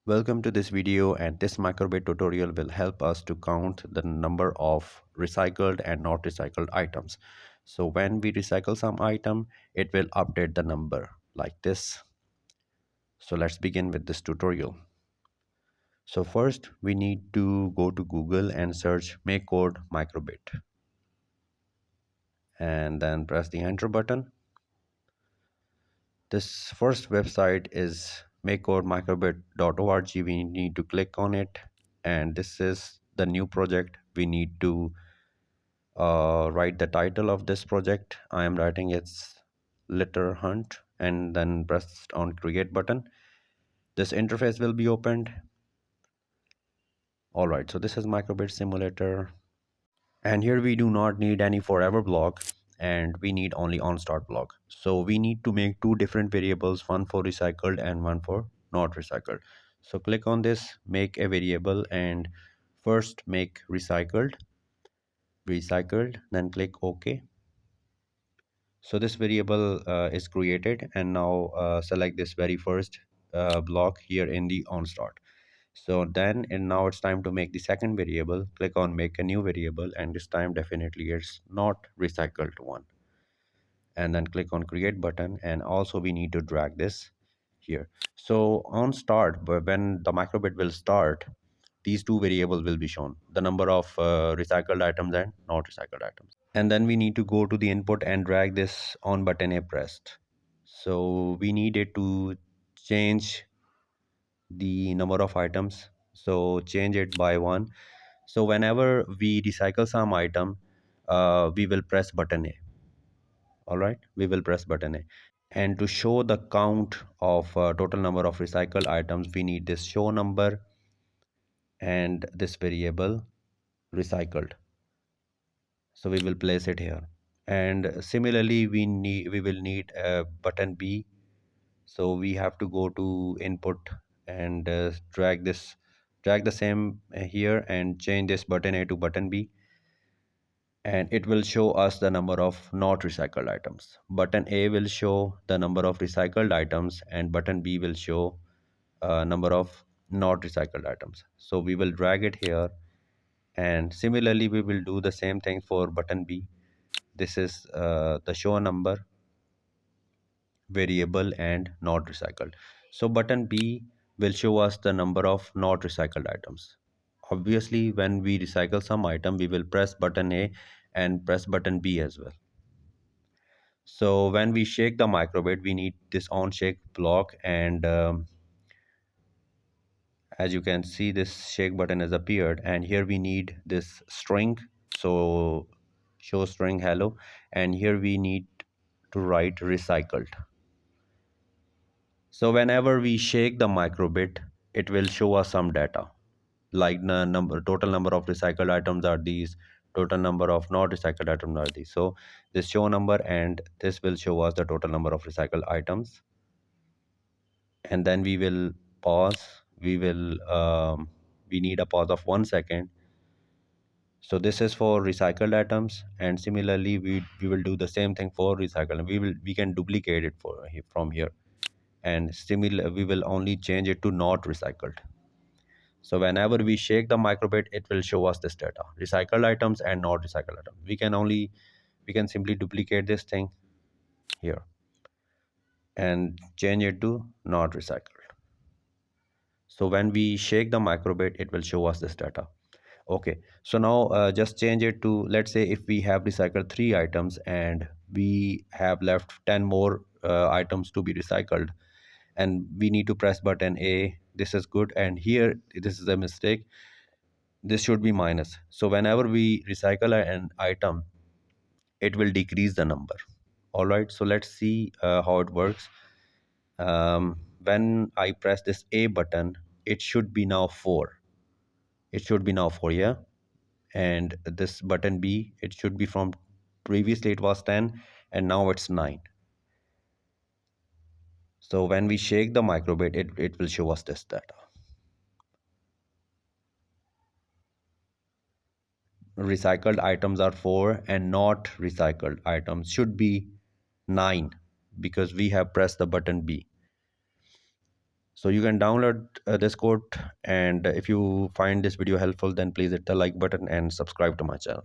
Welcome to this video, and this microbit tutorial will help us to count the number of recycled and not recycled items. So when we recycle some item, it will update the number like this. So let's begin with this tutorial. So first we need to go to Google and search make code microbit and then press the enter button. This first website is makecodemicrobit.org. We need to click on it, and this is the new project. We need to write the title of this project. I am writing its litter hunt and then press on create button. This interface will be opened. All right, so this is microbit simulator, and here we do not need any forever block, and we need only on start block. So we need to make two different variables, one for recycled and one for not recycled. So click on this, make a variable, and first make recycled, then click OK. So this variable is created, and now select this very first block here in the on start. So then, and now it's time to make the second variable. Click on make a new variable, and this time definitely it's not recycled one, and then click on create button, and also we need to drag this here. So on start, when the microbit will start, these two variables will be shown, the number of recycled items and not recycled items. And then we need to go to the input and drag this on button A pressed. So we need it to change the number of items, so change it by one. So whenever we recycle some item, we will press button A. All right, we will press button A, and to show the count of total number of recycled items, we need this show number and this variable recycled. So we will place it here, and similarly we will need a button B. So we have to go to input and drag the same here and change this button A to button B, and it will show us the number of not recycled items. Button A will show the number of recycled items, and button B will show number of not recycled items. So we will drag it here, and similarly we will do the same thing for button B. This is the show number variable and not recycled. So button B will show us the number of not recycled items. Obviously, when we recycle some item, we will press button A and press button B as well. So when we shake the microbit, we need this on shake block, and as you can see, this shake button has appeared, and here we need this string. So show string hello, and here we need to write recycled. So whenever we shake the microbit, it will show us some data, like the total number of recycled items are these, total number of not recycled items are these. So this show number and this will show us the total number of recycled items, and then we will pause. We need a pause of 1 second. So this is for recycled items, and similarly we will do the same thing for recycled. We can duplicate it from here, and similar we will only change it to not recycled. So whenever we shake the microbit, it will show us this data, recycled items and not recycled items. We can simply duplicate this thing here and change it to not recycled. So when we shake the microbit, it will show us this data. Okay, so now just change it to, let's say if we have recycled 3 items and we have left 10 more items to be recycled, and we need to press button A. This is good, and here this is a mistake. This should be minus. So whenever we recycle an item, it will decrease the number. All right, so let's see how it works. When I press this A button, it should be now 4. It should be now 4, yeah. And this button B, it should be from, previously it was 10 and now it's 9. So when we shake the microbit, it will show us this data. Recycled items are 4 and not recycled items should be 9, because we have pressed the button B. So you can download this code, and if you find this video helpful, then please hit the like button and subscribe to my channel.